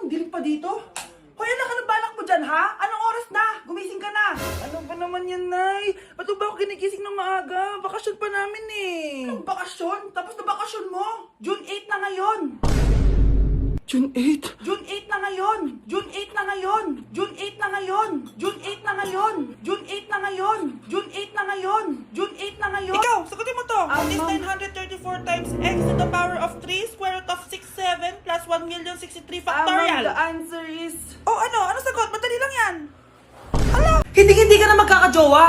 ang dilim pa dito. Hoy, anak, anong balak mo dyan, ha? Anong oras na? Gumising ka na. Ano ba naman yan, Nay? Ba't ba ako kinigising ng maaga? Bakasyon pa namin eh. Anong bakasyon? Tapos na bakasyon mo? June 8 na ngayon. June 8? June 8 na ngayon. June 8 na ngayon. June 8 na ngayon. June 8 na ngayon. June 8 na ngayon. June 8 na ngayon. June 8 na ngayon. Ikaw, sagutin mo to. What is 934 times x to the power of 3 square root of 67 plus 1,063 factorial? The answer is... Oh, ano? Ano sagot? Madali lang yan. Ala! Hindi ka na magkakajowa.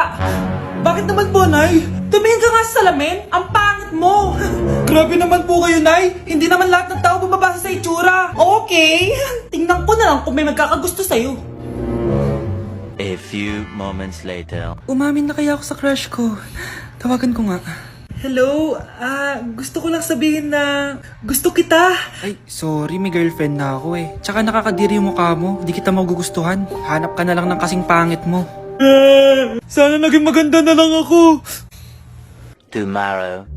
Bakit naman po, Nay? Tumingin ka nga sa salamin. Ang pangit mo. Grabe naman po kayo, Nay. Hindi naman lahat ng tao bumabasa sa itsura. Okay. Tingnan ko na lang kung may magkakagusto sa'yo. A few moments later. Umamin na kaya ako sa crush ko. Tawagan ko nga. Hello, gusto ko lang sabihin na gusto kita. Ay, sorry, may girlfriend na ako eh. Tsaka nakakadiri yung mukha mo, di kita magugustuhan. Hanap ka na lang ng kasing pangit mo. Sana naging maganda na lang ako. Tomorrow.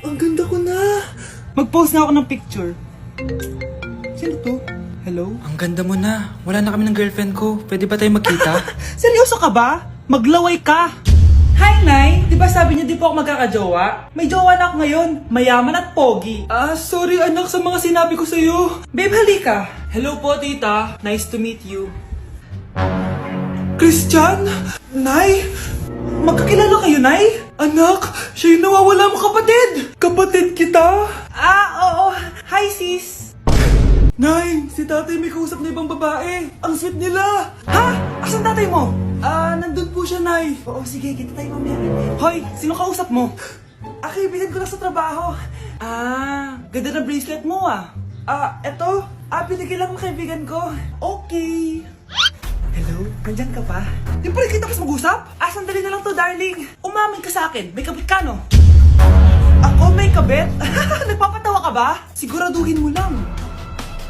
Ang ganda ko na. Mag-post na ako ng picture. Sino to? Hello? Ang ganda mo na. Wala na kami ng girlfriend ko. Pwede ba tayo magkita? Seryoso ka ba? Maglaway ka. Hi, Nay! Di ba sabi niyo di po ako magkakajowa? May jowa na ako ngayon. Mayaman at pogi. Sorry anak sa mga sinabi ko sa'yo. Babe, halika. Hello po, tita. Nice to meet you. Christian? Nay? Magkakilala kayo, Nay? Anak, siya yung nawawala mo kapatid. Kapatid kita? Oo. Hi, sis. Nay, si tatay may kausap na ibang babae. Ang sweet nila. Ha? Asan tatay mo? Nandun po siya, Nay. Oo, sige, kita tayo mamaya. Hoy, sino kausap mo? Kaibigan ko lang sa trabaho. Ganda ng bracelet mo eto. Binigay lang ng kaibigan ko. Okay. Hello? Nandyan ka pa? Di pa rin kita mas mag-usap? Sandali na lang to, darling. Umamin ka sa akin. May kabit ka, no? Ako may kabit? Nagpapatawa ka ba? Siguraduhin mo lang.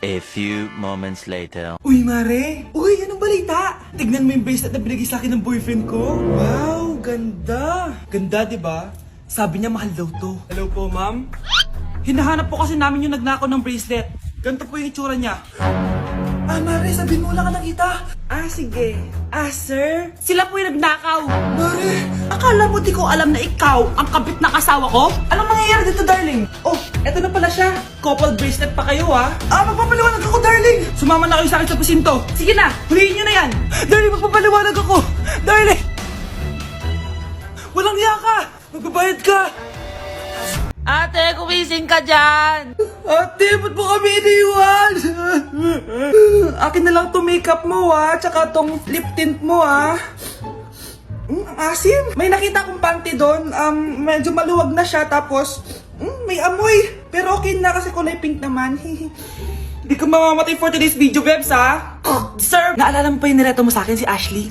A few moments later. Uy, Mare! Uy, anong balita? Tignan mo yung bracelet na binigay sa akin ng boyfriend ko. Wow, ganda! Ganda, di ba? Sabi niya mahal daw to. Hello po, ma'am? Hinahanap po kasi namin yung nagnakaw ng bracelet. Ganito po yung itsura niya. Mare, sabihin mo lang ka nakita. Sige. Sir? Sila po yung nagnakaw. Mare! Akala mo di ko alam na ikaw ang kabit ng asawa ko? Anong mangyayari dito, darling? Oh, eto na pala siya. Couple bracelet pa kayo, magpapaliwanag ako, darling. Sumama na kayo sa akin sa presinto. Sige na, huliin nyo na yan. Darling, magpapaliwanag ako. Darling! Walang hiya ka. Magbabayad ka. Ate, kumising ka dyan! Ate, ba't mo kami iniwan? Akin na lang to makeup mo, tsaka tong lip tint mo, Ang asim. May nakita kong panty doon. Medyo maluwag na siya, tapos may amoy. Pero okay na kasi kulay pink naman. Hindi ka mamamatay for today's video, Bebs, Sir! Naalala mo pa yung nireto mo sa akin si Ashley?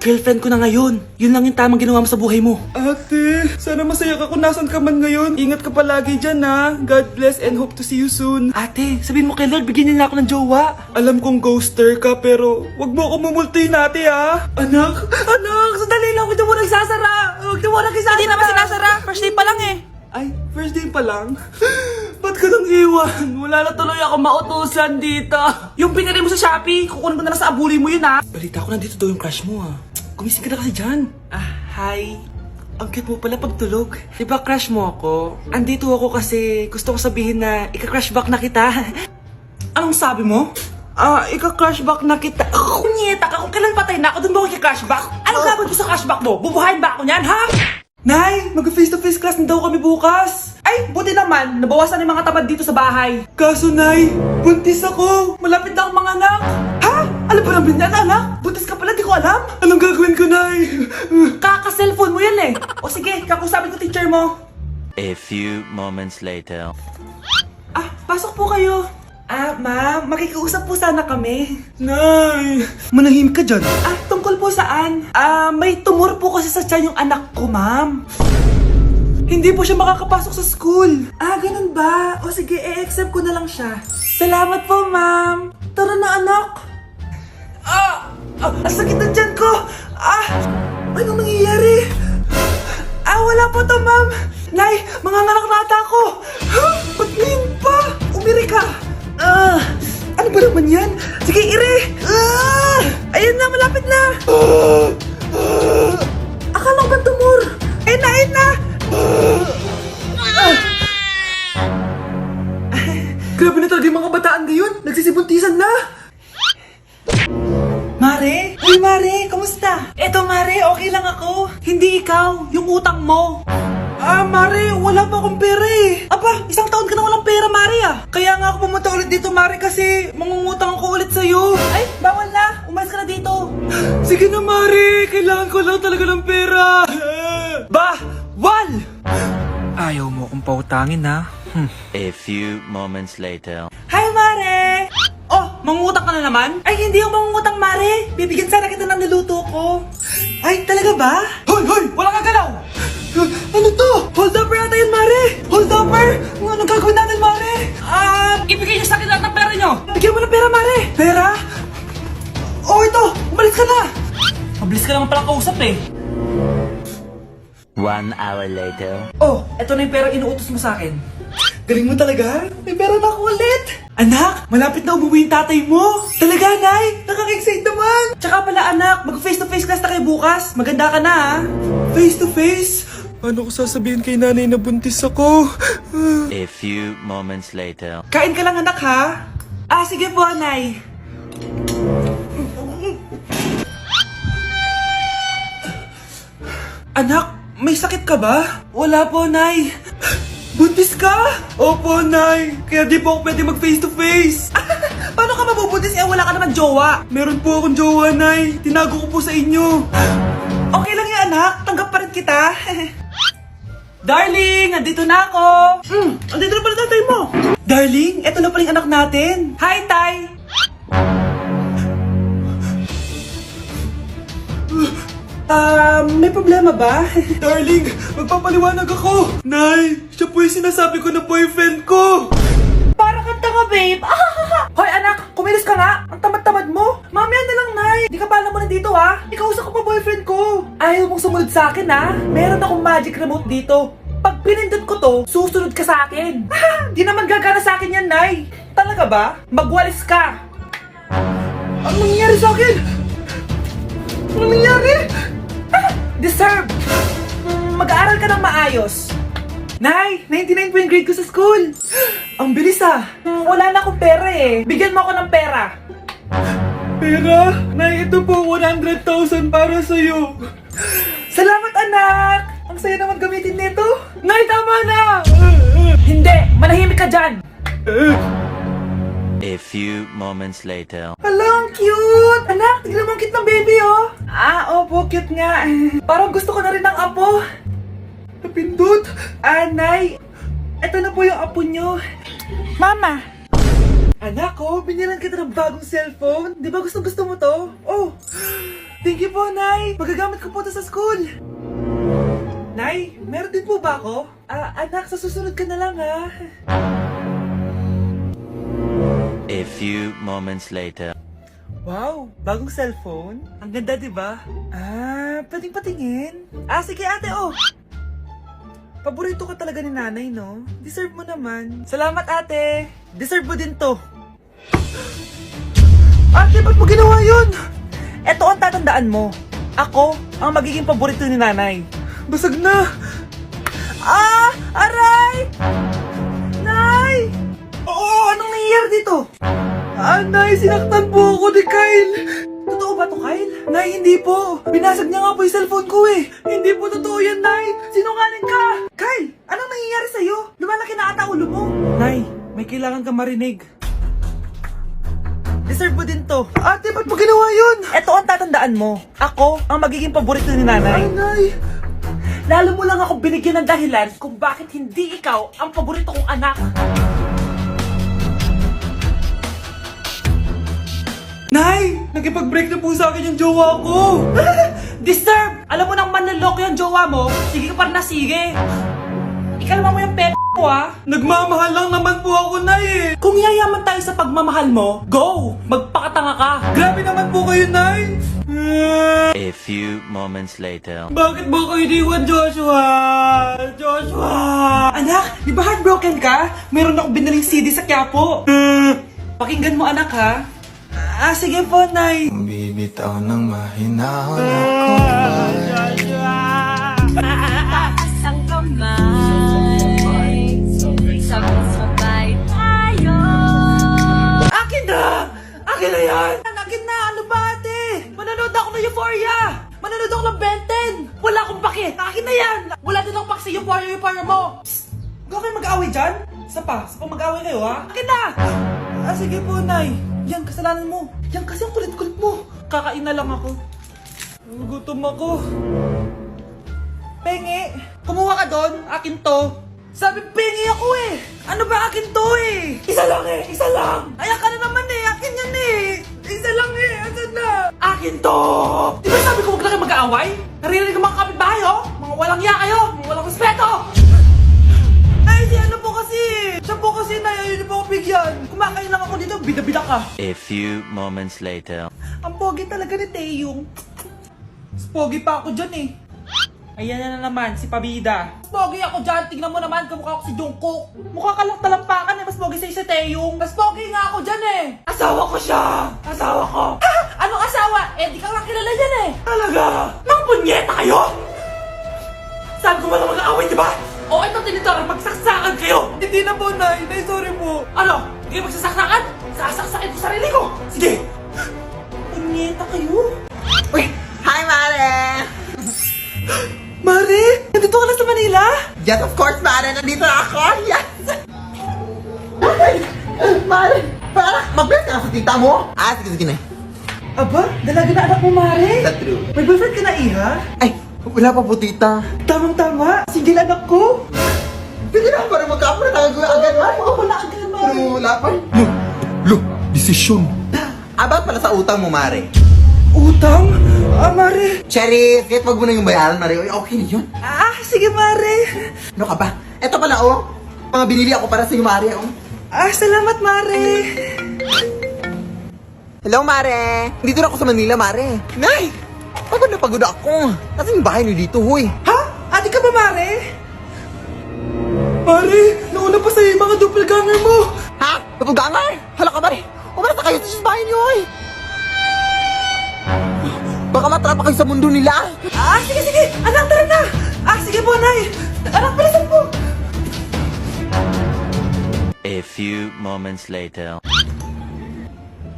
Girlfriend ko na ngayon. Yun lang yung tamang ginawa mo sa buhay mo. Ate, sana masaya ka kung nasan ka man ngayon. Ingat ka palagi dyan, God bless and hope to see you soon. Ate, sabihin mo kay Lord, bigyan niya ako ng jowa. Alam kong ghoster ka, pero wag mo ako mumultuin, ate, Anak, sandali lang. Huwag mo nagsasara. Huwag mo nagsasara. Hindi naman sinasara. First day pa lang eh. Ay, first day pa lang? Ba't ka nang iwan? Wala na tuloy ako mautusan dito. Yung pinili mo sa Shopee, kukunin ko na lang sa abuli mo yun, Balita ko nandito daw yung crush mo, Gumising ka na kasi dyan. Hi. Ang cute mo pala pagtulog. Di ba crush mo ako? Andito ako kasi gusto ko sabihin na ika-crush back na kita. Anong sabi mo? Ika-crush back na kita. Kunyeta ka, kung kailan patay na ako, dun ba ako ika-crush back? Anong gagawin ko sa crush back mo? Bubuhayin ba ako niyan, ha? Nay, mag-face-to-face class na daw kami bukas. Ay, buti naman, nabawasan yung mga tamad dito sa bahay. Kaso, Nay, buntis ako. Malapit na akong mga anak. Ha? Alam ba namin yan, anak? Buntis ka pala, di ko alam. Anong gagawin ko, Nay? Kaka-cellphone mo yan eh. O sige, kakusapin ko teacher mo. A few moments later. Pasok po kayo. Ma'am, makikiusap po sana kami. Nay, manahimik ka dyan. Tungkol po saan? May tumor po kasi sa tiyan yung anak ko, ma'am. Hindi po siya makakapasok sa school. Ganun ba? O sige, i-accept ko na lang siya. Salamat po, ma'am. Tara na, anak. Ang sakit ng tiyan ko. Anong nangyayari? Wala po to, ma'am. Nay, manganganak na ata ako. Ba't ngayon pa? Umiri ka. naman yan? Sige, ire! Ayan na, malapit na! Akala ko ba tumor? Ayun na, ayun na! Grabe na talaga yung mga bataan ngayon. Nagsisibuntisan na. Mare? Uy, Mare, kamusta? Eto, Mare, okay lang ako. Hindi ikaw, yung utang mo. Mare, wala pa akong pera eh. Aba, isang taon ka na walang pera, Mare ah. Kaya nga ako pumunta ulit dito, Mare, kasi mangungutang ako ulit sa'yo. Ay, bawal na. Umalis ka na dito. Sige na, Mare. Kailangan ko lang talaga ng pera. Bawal! Ayaw mo akong pautangin ha. A few moments later. Hi, Mare! Oh, mangungutang ka na naman? Ay, hindi ako mangungutang, Mare. Bibigyan sana kita ng niluto ko. Ay, talaga ba? Hoy, hoy! Wala ka galaw! Ano to? Hold upper yata yun, Mare! Hold upper? Anong gagawin natin, Mare? Ibigay niyo sa akin lahat ng pera niyo! Bigyan mo ng pera, Mare! Pera? Oh, ito! Umalis ka na! Mabilis ka naman palang kausap eh. 1 hour later. Oh, eto na yung pera inuutos mo sa akin. Galing mo talaga? May pera na ako ulit! Anak, malapit na umuwi yung tatay mo! Talaga, Nay? Nakaka-excite naman! Tsaka pala, anak, mag-face-to-face class na kayo bukas. Maganda ka na, ha? Face-to-face? Paano ko sasabihin kay nanay na buntis ako? A few moments later. Kain ka lang, anak, ha? Sige po, Nay. Anak, may sakit ka ba? Wala po, Nay. Buntis ka? Opo, Nay. Kaya di po ako pwede mag-face-to-face. Paano ka mabubuntis? Wala ka naman jowa. Meron po akong jowa, Nay. Tinago ko po sa inyo. Okay lang yan, anak. Tanggap pa rin kita. Darling, nandito na ako. Andito na pala tatay mo. Darling, eto na pala yung anak natin. Hi, Tay. May problema ba? Darling, magpapaliwanag ako. Nay, siya po yung sinasabi ko na boyfriend ko. Para kang tanga, babe. Hoy, anak, kumilos ka nga. Ang tamad-tamad mo. Mamaya na lang, Nay. Di ka pala mo nandito, ha? Ikausap ko pa boyfriend ko. Ayaw mong sumunod sa akin, ha? Meron akong magic remote dito. Pag pinindot ko to, susunod ka sa akin. Di naman gagana sa akin yan, Nay. Talaga ba? Magwalis ka. Ano nangyayari sa akin? Ano nangyayari? Deserve! Mag-aaral ka ng maayos. Nay, 99 po yung grade ko sa school. Ang bilis ah. Wala na akong pera eh. Bigyan mo ako ng pera. Pera? Nay, ito po 100,000 para sa'yo. Salamat, anak! Ang saya naman gamitin nito. Nay, tama na! Hindi! Manahimik ka dyan! A few moments later. Hala, ang cute! Anak, tignan mo ang cute ng baby, oh! Opo, cute nga. Parang gusto ko na rin ng apo. Napindot! Nay, eto na po yung apo nyo. Mama! Anak, binilan kita ng bagong cellphone. Di ba gusto mo to? Oh! Thank you po, Nay! Magagamit ko po to sa school. Nay, meron din po ba ako? Anak, sa susunod ka na lang, ha? A few moments later. Wow, bagong cellphone? Ang ganda, di ba? Pwedeng patingin? Sige ate, oh! Paborito ka talaga ni nanay, no? Deserve mo naman. Salamat, ate! Deserve mo din to. Ate, ba't mo ginawa yun? Eto ang tatandaan mo. Ako ang magiging paborito ni nanay. Basag na! Aray! Nay! Oo, anong nangyayari dito? Nay, sinaktan po ako ni Kyle. Totoo ba to, Kyle? Nay, hindi po. Binasag niya nga po yung cellphone ko eh. Hindi po totoo yan, Nay. Sinungaling ka. Kyle, anong nangyayari sa'yo? Lumalaki na ata ulo mo. Nay, may kailangan kang marinig. Deserve mo din to. Ate, ba't mo ginawa yun? Eto ang tatandaan mo. Ako ang magiging paborito ni nanay. Nay. Lalo mo lang ako binigyan ng dahilan kung bakit hindi ikaw ang paborito kong anak. Nay! Nakipag-break na po sa akin yung jowa ko! Disturb! Alam mo nang manloloko yung jowa mo, sige ka pa na sige! Ikalma mo yung ko ah! Nagmamahal lang naman po ako, Nay eh! Kung yayaman tayo sa pagmamahal mo, go! Magpakatanga ka! Grabe naman po kayo, Nay! A few moments later. Bakit mo ko iniwan, Joshua? Joshua! Anak, di ba heartbroken ka? Meron akong binaling CD sa Quiapo. Pakinggan mo anak ha. Sige po, Nay. Bibitaw ng mahinahon ako Taas ang kamay, sabay-sabay tayo. Akin na! Akin na yan! Akin na! Ano ba ate? Manonood ako ng Euphoria! Manonood ako ng Ben 10! Wala akong pake! Akin na yan! Wala din akong pake sa Euphoria mo! Psst! Huwag kayo mag-away dyan? Isa pa mag-away kayo ha? Akin na! Sige po, Nay. Yan, kasalanan mo. Yan kasi ang kulit-kulit mo. Kakain na lang ako. Gutom ako. Pengi! Kumuha ka doon! Akin to! Sabi, pengi ako eh! Ano ba akin to eh? Isa lang eh! Isa lang! Ayan ka na naman eh! Akin yan eh! Isa lang eh! Asan na? Akin to! Di ba sabi ko huwag na kayo mag-aaway? Naririnig ang mga kapitbahay oh! Mga walang iya kayo! Mga walang respeto! Ay, di ano po kasi! Siya po kasi na ayaw niyo po ako bigyan! Kumakain lang ako dito, bida-bida ka! A few moments later. Ang pogi talaga ni Taeyong. Mas pogi pa ako dyan eh. Ayan na naman, si Pabida. Mas pogi ako dyan, tignan mo naman, kamukha ko si Jungkook. Mukha ka lang talampakan eh, mas pogi sa'yo si Taeyong. Mas pogi nga ako dyan eh. Asawa ko siya! Asawa ko! Ha? Anong asawa? Eh, di ka nga kilala dyan eh. Talaga? Mga punyeta kayo? Sabi ko walang mag-aaway, di ba? O, ito tinitor, magsaksakan kayo! Hindi na po, Nay. Nay, sorry po. Ano? Hindi kayo magsasaksakan? Sasaksakin ko sarili ko! Sige! Punyeta kayo? Uy! Hi, Mare! Mare! Nandito ka na sa Manila? Yes, of course, Mare! Nandito na ako! Yes! Mare! Para mag-bless ka na sa tita mo! Sige na. Aba, dalaga na anak mo, Mare? That's true. May boyfriend ka na, Iha? Ay, wala pa po, tita. Tamang-tama, single anak ko. Sige na, para magkapura tayo agad, Mare. Oo, wala agad, Mare. Pero wala pa. Desisyon. About pala sa utang mo, Mare. Utang? Mare. Cherry, kahit wag mo na yung bayaran, Mare. Uy, okay na yun. Sige, Mare. Ano ka ba? Eto pala, oh. Mga binili ako para sa'yo, Mare, oh. Salamat, Mare. Hello, Mare. Dito na ako sa Manila, Mare. Nay! Pagod na pagod ako. Kasi yung bahay niyo dito, huy. Ha? Ate ka ba, Mare? Mare, nauna pa sa'yo yung mga doppelganger mo. Ha? Napugangar? Hala ka, Mare. Umalas na kayo sa bahay niyo, huy. Baka matrapa kayo sa mundo nila. Sige. Anak, tara na. Sige po, Nay. Anak, bilisan po. A few moments later.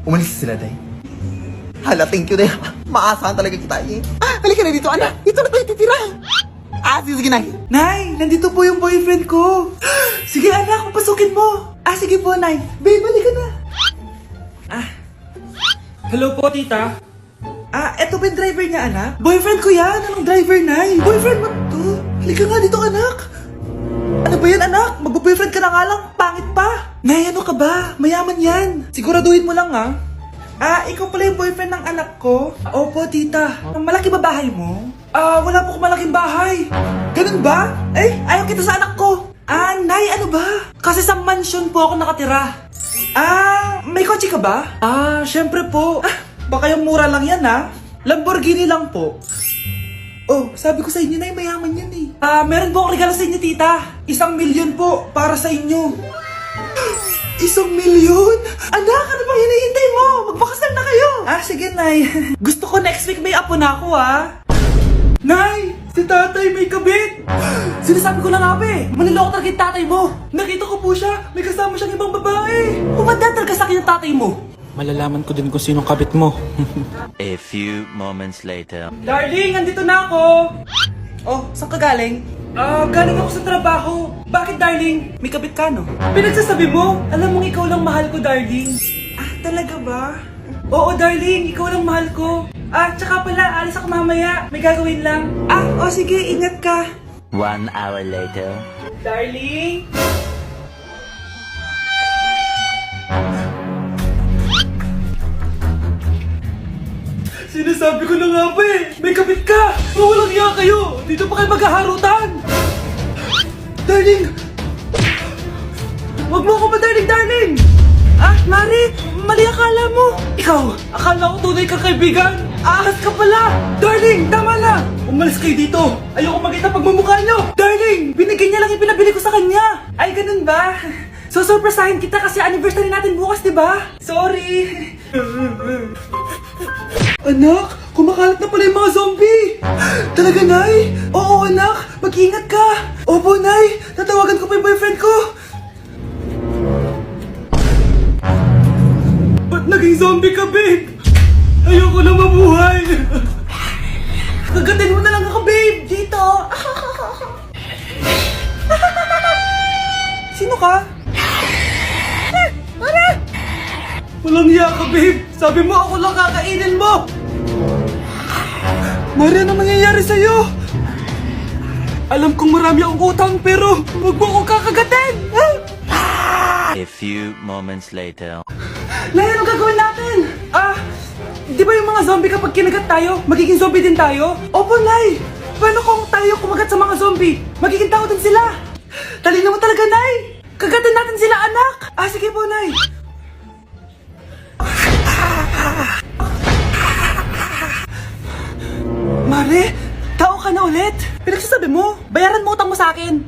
Umalis sila, Day. Hala, thank you, Day. Maasahan talaga kita, eh. Halika na dito, anak. Dito na tayo titira. Sige, Nay. Nay, nandito po yung boyfriend ko. Sige anak, papasukin mo. Sige po, Nay. Babe, balik ka na. Hello po, tita. Eto ba yung driver niya, anak? Boyfriend ko yan. Anong driver, Nay? Boyfriend mo to? Halika nga dito, anak. Ano ba yan, anak? Magbo-boyfriend ka na nga lang. Pangit pa. Nay, ano ka ba? Mayaman yan. Siguraduhin mo lang, ha? Ikaw pala yung boyfriend ng anak ko? Opo, tita. Malaki ba bahay mo? Wala po akong malaking bahay. Ganun ba? Ayaw kita sa anak ko. Nay, ano ba? Kasi sa mansion po ako nakatira. May kotse ka ba? Syempre po. Baka yung mura lang yan, ha? Lamborghini lang po. Oh, sabi ko sa inyo, Nay, mayaman yan eh. Meron po akong regalo sa inyo, tita. 1,000,000 po para sa inyo. 1,000,000? Anak, ano bang hinihintay mo? Magpakasal na kayo. Sige, Nay. Gusto ko next week may apo na ako, ha? Nay, si tatay may kabit. Sinasabi ko na nga ba eh. Maniloko talaga yung tatay mo. Nakita ko po siya. May kasama siyang ibang babae. Umanda talaga sa akin yung tatay mo. Malalaman ko din kung sinong kabit mo. A few moments later. Darling, andito na ako. Oh, saan ka galing? Galing ako sa trabaho. Bakit, darling? May kabit ka, no? Pinagsasabi mo? Alam mong ikaw lang mahal ko, darling. Talaga ba? Oo, darling. Ikaw lang mahal ko. Tsaka pala, alis ako mamaya. May gagawin lang. Sige. Ingat ka. 1 hour later. Darling? Sinasabi ko na nga ba eh. May kabit ka. Walang iya kayo. Dito pa kayo maghaharutan. Darling! Huwag mo ako ba, darling? Mari, mali akala mo. Ikaw, akala ko tunay kang kaibigan. Ahas ka pala. Darling, tama na. Umalis kayo dito. Ayoko makita pagmumukha nyo. Darling, binigyan niya lang yung pinabili ko sa kanya. Ay, ganun ba? Susurpresahin kita kasi anniversary natin bukas, di ba? Sorry. Anak, kumakalat na pala yung mga zombie. Talaga, Nay? Oo, anak. Mag-ingat ka. Opo, Nay. Tatawagan ko pa yung boyfriend ko. Ba't naging zombie ka, babe? Ayoko na mabuhay. Kagatin mo na lang ako, babe. Dito. Sino ka? Walang hiya ka, babe. Sabi mo ako lang kakainin mo. Mari, ano mangyayari sa'yo? Alam kong marami akong utang pero huwag mo akong kakagatin. A few moments later. Nay, ano gagawin natin? Di ba yung mga zombie kapag kinagat tayo, magiging zombie din tayo? Opo, Nay. Paano kung tayo kumagat sa mga zombie? Magiging tao din sila. Talino mo talaga, Nay. Kagatin natin sila, anak. Sige po, Nay. Mare, tao ka na ulit? Pinagsasabi mo, bayaran mo utang mo sa akin.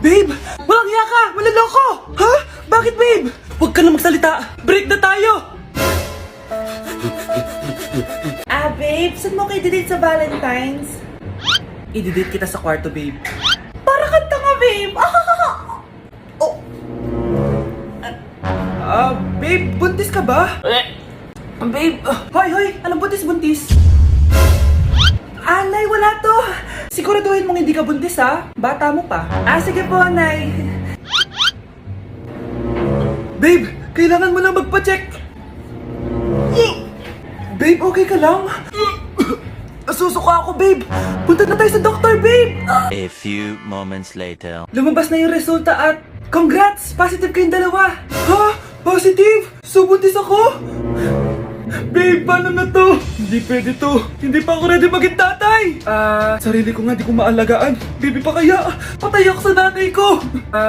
Babe, walang hiya ka! Maloloko! Ha? Bakit, babe? Huwag ka na magsalita. Break na tayo! Babe, saan mo kayo i-date sa Valentine's? I-date kita sa kwarto, babe. Para kanta nga, babe! Babe, buntis ka ba? Babe, hoy, anong buntis? Nay, wala to. Siguraduhin mong hindi ka buntis, ha? Bata mo pa. Sige po, Nay. Babe, kailangan mo lang magpa-check. Babe, okay ka lang? Nasusuka ako, babe. Punta na tayo sa doktor, babe. A few moments later. Lumabas na yung resulta at congrats! Positive kayong dalawa. Ha? Positive? So buntis ako? Babe, paano na to? Hindi pwede to. Hindi pa ako ready maging tatay. Sarili ko nga di ko maalagaan. Baby pa kaya? Patay ako sa nanay ko.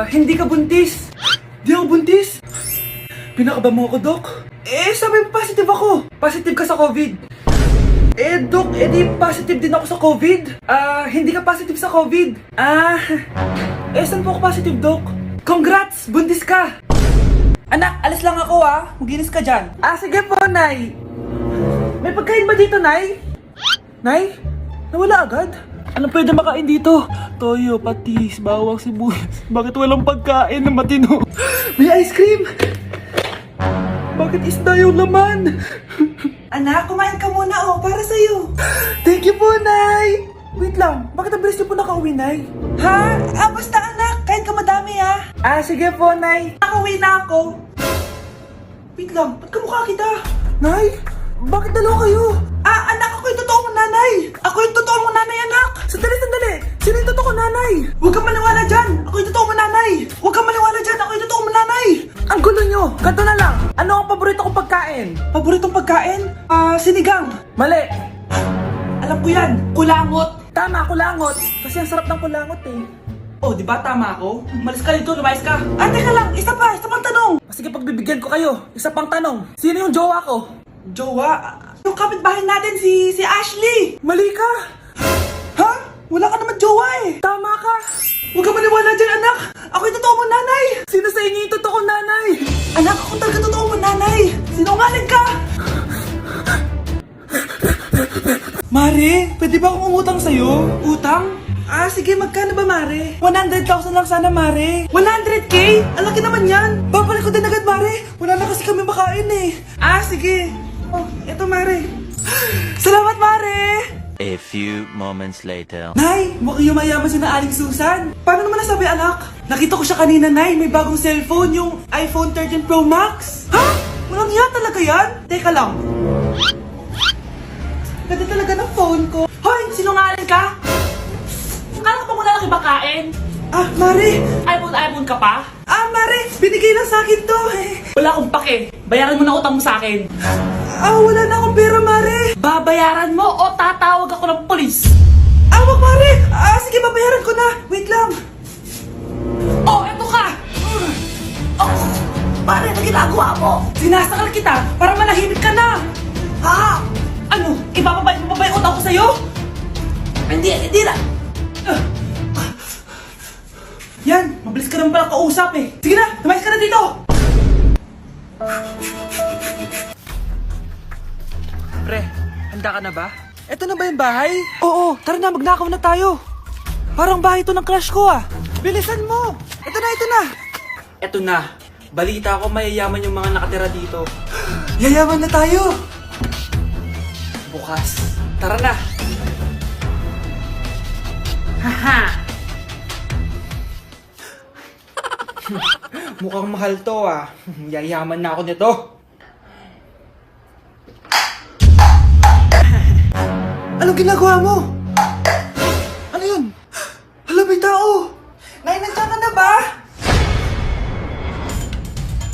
Hindi ka buntis. Di ako buntis? Pinakaba mo ako, Doc? Sabi mo positive ako. Positive ka sa COVID. Doc, di positive din ako sa COVID. Hindi ka positive sa COVID. Saan po ako positive, Doc? Congrats! Buntis ka! Anak, alis lang ako, Maginis ka dyan. Sige po, Nay. May pagkain ba dito, Nay? Nay? Nawala agad? Anong pwede makain dito? Toyo, patis, bawang, sibuyas. Bakit walang pagkain na matino? May ice cream! Bakit isda yung laman? Anak, kumain ka muna, para sa'yo. Thank you po, Nay! Wait lang, bakit ang bilis niyo po nakauwi, Nay? Basta anak, kain ka madami, sige po, Nay. Nakauwi na ako. Wait lang, ba't kamukha kita? Nay, bakit dalawa kayo? Anak, ako yung totoo mong nanay. Ako yung totoo mong nanay, anak. Sandali. Sino yung totoo kong nanay? Huwag kang maniwala dyan. Ako yung totoo mong nanay. Huwag kang maniwala dyan. Ako yung totoo mong nanay. Ang gulo nyo. Ganto na lang. Ano ang paborito kong pagkain? Paboritong pagkain? Sinigang. Mali. Alam ko yan. Kulangot. Tama, kulangot. Kasi ang sarap ng kulangot, di ba tama ako? Malis ka dito, lumayas ka. Teka lang. Isa pang tanong. Sige, pagbibigyan ko kayo. Isa pang tanong. Sino yung jowa ko? Jowa? Yung kapitbahay natin, si Ashley. Mali ka. Ha? Wala ka naman jowa Tama ka. Huwag ka maniwala dyan, anak. Ako yung totoo mong nanay. Sino sa inyo yung totoo kong nanay? Anak, ako talaga totoo mong nanay. Sinungaling ka. Mare, pwede ba akong umutang sa'yo? Utang? Sige, magkano ba, Mare? 100,000 lang sana, Mare. 100K? Ang laki naman yan. Babalik ko din agad, Mare. Wala na kasi kami makain sige. Eto, Mare. Salamat, Mare. A few moments later. Nay, mukhang yumayaman si na Aling Susan. Paano naman nasabi, anak? Nakita ko siya kanina, Nay. May bagong cellphone, yung iPhone 13 Pro Max. Ha? Walang hiya talaga yan? Teka lang. Ganda talaga ng phone ko. Hoy, sinungaling ka? Akala ko pa muna lang ibakain. Mare. iPhone ka pa? Mare, binigay lang sa akin to Wala akong pake. Bayaran mo na utang mo sa akin. Wala na akong pera, Mare. Babayaran mo o tatawag ako ng polis? Wag, Mare. Sige, babayaran ko na. Wait lang. Eto ka. Mare, ano ginagawa mo? Sinasakal kita para manahimik ka na. Ano? Ibababay utang ko sa'yo? Hindi na. Yan, mabilis ka naman pala kausap eh. Sige na, tumayos ka na dito! Pre, handa ka na ba? Eto na ba yung bahay? Oo, tara na, magnakaw na tayo. Parang bahay to ng crush ko ah. Bilisan mo! Ito na, ito na! Eto na, balita ko mayayaman yung mga nakatira dito. Yayaman na tayo! Bukas. Tara na! Mukhang mahal to ah. Yayaman na ako nito. Anong ginagawa mo? Ano yun? Hala, may tao! Nay, nandiyan ka na ba?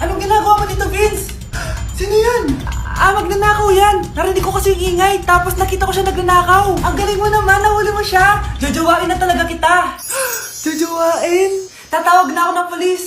Anong ginagawa mo dito, Vince? Sino yan? Magnanakaw yan! Narinig ko kasi yung ingay, tapos nakita ko siya nagnanakaw. Ang galing mo naman, nahuli mo siya. Jojowain na talaga kita. Jojowain? Tatawag na ako ng polis.